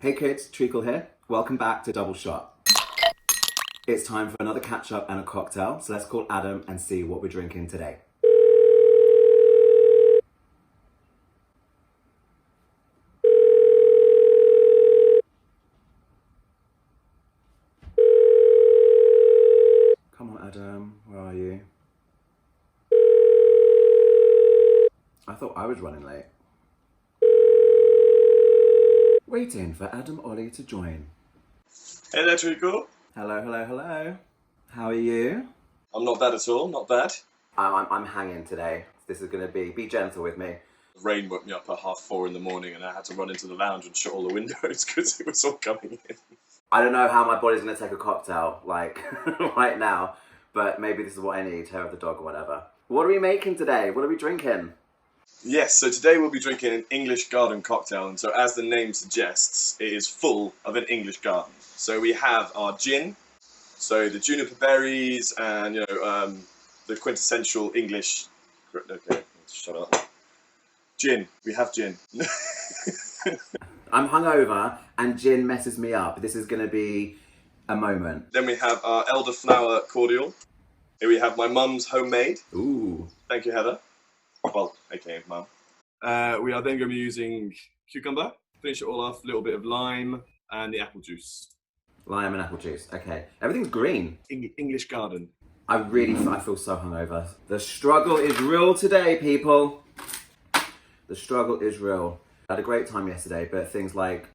Hey kids, Treacle here. Welcome back to Double Shot. It's time for another catch up and a cocktail, so let's call Adam and see what we're drinking today. Come on Adam, where are you? I thought I was running late. Waiting for Adam Ollie to join. Hey there, Treacle. Hello. How are you? I'm not bad at all, not bad. I'm hanging today. This is gonna be gentle with me. The rain woke me up at 4:30 in the morning and I had to run into the lounge and shut all the windows because it was all coming in. I don't know how my body's gonna take a cocktail, like, right now, but maybe this is what I need, hair of the dog or whatever. What are we making today? What are we drinking? Yes, so today we'll be drinking an English garden cocktail, and so as the name suggests, it is full of an English garden. So we have our gin, so the juniper berries, and the quintessential English. Okay, shut up. Gin. We have gin. I'm hungover and gin messes me up. This is gonna be a moment. Then we have our elderflower cordial. Here we have my mum's homemade. Ooh. Thank you, Heather. Well, aka mum. We are then going to be using cucumber. Finish it all off, a little bit of lime, and the apple juice. Lime and apple juice, okay. Everything's green. English garden. I feel so hungover. The struggle is real today, people. The struggle is real. I had a great time yesterday, but things like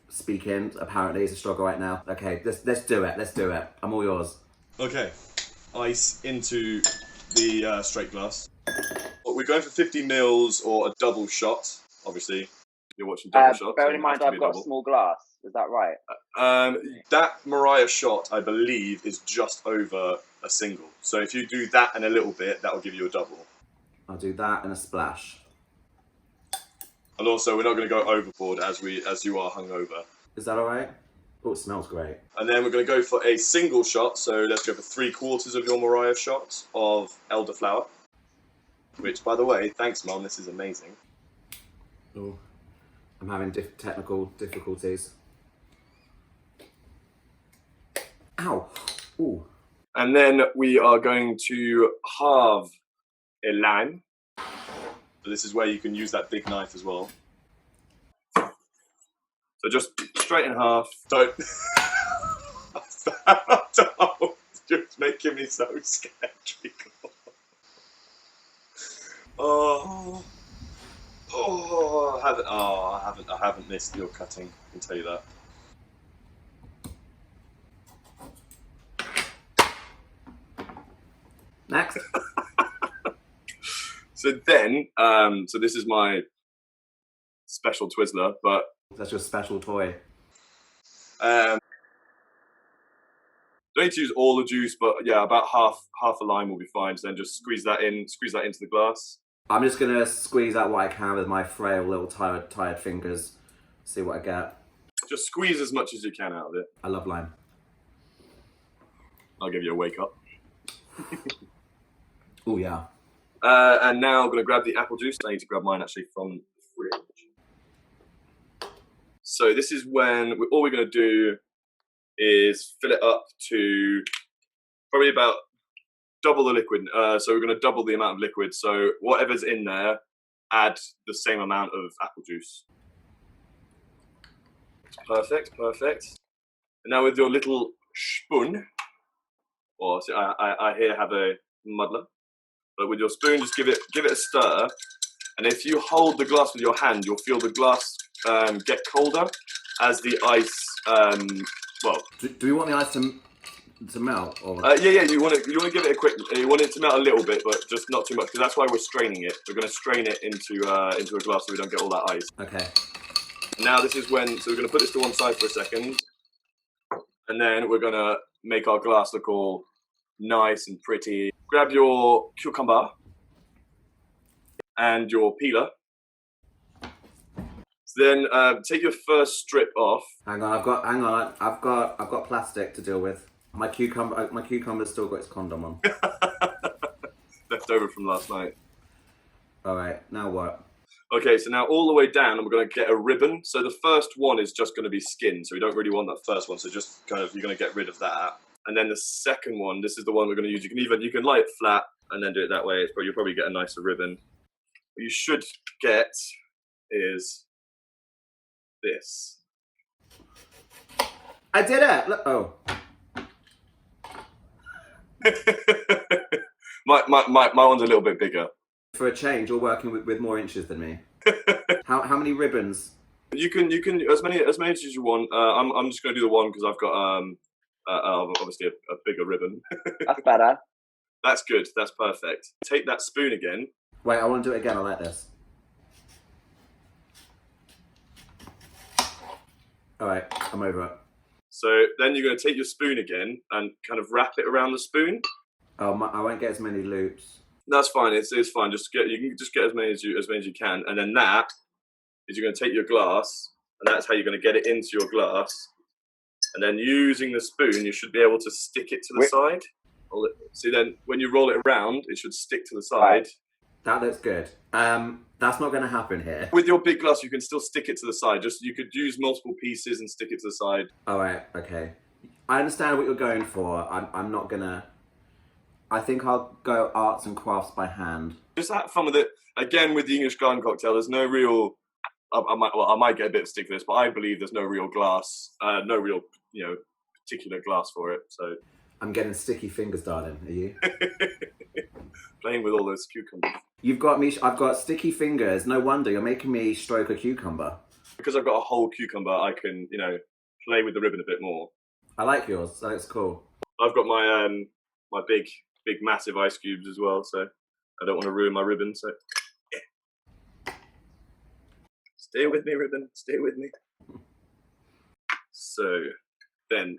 speaking apparently is a struggle right now. Okay, let's do it. I'm all yours. Okay, ice into the straight glass. We're going for 50 mils or a double shot. Obviously, you're watching double shots. Bearing in mind I've got a small glass. Is that right? That Mariah shot, I believe, is just over a single. So if you do that and a little bit, that will give you a double. I'll do that and a splash. And also, we're not going to go overboard as you are hungover. Is that all right? Oh, it smells great. And then we're going to go for a single shot. So let's go for 3/4 of your Mariah shot of elderflower. Which, by the way, thanks, Mum. This is amazing. Oh, I'm having technical difficulties. Ow. Ooh. And then we are going to halve a lime. So this is where you can use that big knife as well. So just straight in half. Don't. Don't. You're making me so scared, Treacle. I haven't missed your cutting. I can tell you that. Next. So then, so this is my special Twizzler, but That's your special toy. don't need to use all the juice, but yeah, about half a lime will be fine. So then just squeeze that into the glass. I'm just gonna squeeze out what I can with my frail little tired fingers. See what I get. Just squeeze as much as you can out of it. I love lime. I'll give you a wake up. Oh yeah. And now I'm going to grab the apple juice. I need to grab mine actually from the fridge. So this is when all we're going to do is fill it up to probably about double the liquid. So we're going to double the amount of liquid. So whatever's in there, add the same amount of apple juice. Perfect. And now with your little spoon, or so I here have a muddler. But with your spoon, just give it a stir, and if you hold the glass with your hand, you'll feel the glass get colder as the ice. Do we want the ice to melt? Or? Yeah. You want to give it a quick. You want it to melt a little bit, but just not too much, because that's why we're straining it. We're going to strain it into a glass so we don't get all that ice. Okay. Now this is when. So we're going to put this to one side for a second, and then we're going to make our glass look all nice and pretty. Grab your cucumber and your peeler. So then take your first strip off. Hang on. I've got plastic to deal with. My cucumber's still got its condom on. Left over from last night. All right. Now what? Okay, so now all the way down, and we're going to get a ribbon. So the first one is just going to be skin, so we don't really want that first one. So just kind of, you're going to get rid of that. And then the second one, this is the one we're going to use. You can lay it flat and then do it that way. You'll probably get a nicer ribbon. What you should get is this. I did it! Look, oh. my one's a little bit bigger. For a change, you're working with more inches than me. How many ribbons? You can as many as you want. I'm just going to do the one because I've got obviously a bigger ribbon. That's better. That's good. That's perfect. Take that spoon again. Wait, I want to do it again. I like this. All right, I'm over it. So then you're going to take your spoon again and kind of wrap it around the spoon. Oh, I won't get as many loops. That's fine. It's fine. You can just get as many as you can, and then that is you're going to take your glass, and that's how you're going to get it into your glass. And then using the spoon, you should be able to stick it to the side. See, then when you roll it around, it should stick to the side. That looks good. That's not going to happen here. With your big glass, you can still stick it to the side. You could use multiple pieces and stick it to the side. All right. Okay. I understand what you're going for. I'm not gonna. I think I'll go arts and crafts by hand. Just have fun with it. Again, with the English garden cocktail, there's no real. I might get a bit of stick for this, but I believe there's no real glass, no real, particular glass for it. So I'm getting sticky fingers, darling. Are you? Playing with all those cucumbers. You've got me. I've got sticky fingers. No wonder you're making me stroke a cucumber. Because I've got a whole cucumber, I can, play with the ribbon a bit more. I like yours. That's cool. I've got my my big massive ice cubes as well, so I don't want to ruin my ribbon. So yeah. Stay with me, ribbon. Stay with me. So then,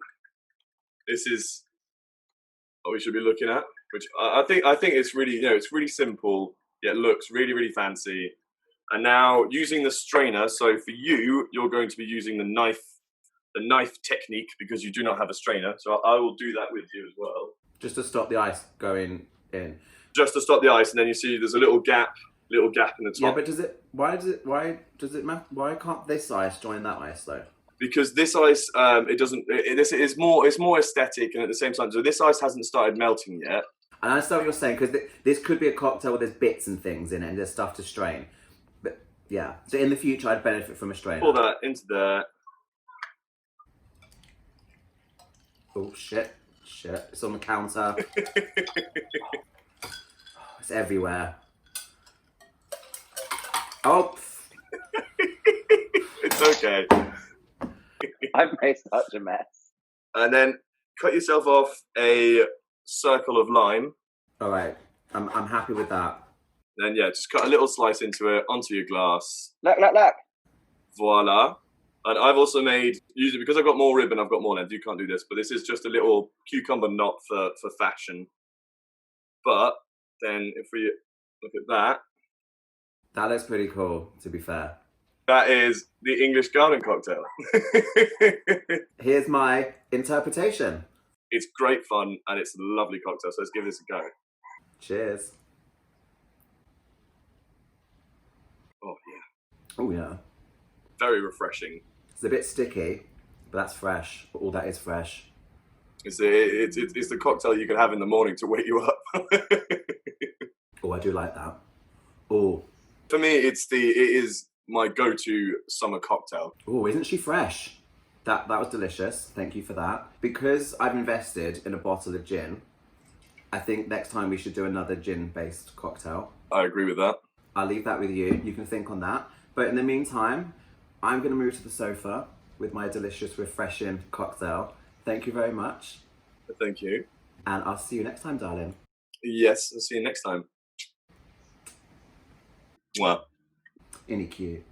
this is what we should be looking at. Which I think it's really, it's really simple. Yet looks really, really fancy. And now using the strainer. So for you, you're going to be using the knife technique because you do not have a strainer. So I will do that with you as well. Just to stop the ice going in. Just to stop the ice, and then you see there's a little gap in the top. Yeah, but why can't this ice join that ice though? Because this ice, it's more aesthetic, and at the same time, so this ice hasn't started melting yet. And I understand what you're saying, because this could be a cocktail where there's bits and things in it, and there's stuff to strain. But yeah, so in the future, I'd benefit from a strainer. Pour that into there. Oh shit! It's on the counter. It's everywhere. Oh. It's okay. I've made such a mess. And then cut yourself off a circle of lime. All right, I'm happy with that. Then yeah, just cut a little slice into it, onto your glass. Look. Voila. And I've also made, usually because I've got more ribbon, I've got more length. You can't do this, but this is just a little cucumber knot for fashion. But then if we look at that. That looks pretty cool, to be fair. That is the English garden cocktail. Here's my interpretation. It's great fun and it's a lovely cocktail, so let's give this a go. Cheers. Oh, yeah. Oh, yeah. Very refreshing. It's a bit sticky, but that's fresh. All that is fresh. It's the cocktail you can have in the morning to wake you up. Oh, I do like that. Oh. For me, it is my go-to summer cocktail. Oh, isn't she fresh? That was delicious. Thank you for that. Because I've invested in a bottle of gin, I think next time we should do another gin-based cocktail. I agree with that. I'll leave that with you. You can think on that. But in the meantime, I'm going to move to the sofa with my delicious, refreshing cocktail. Thank you very much. Thank you. And I'll see you next time, darling. Yes, I'll see you next time. Wow. Any cute.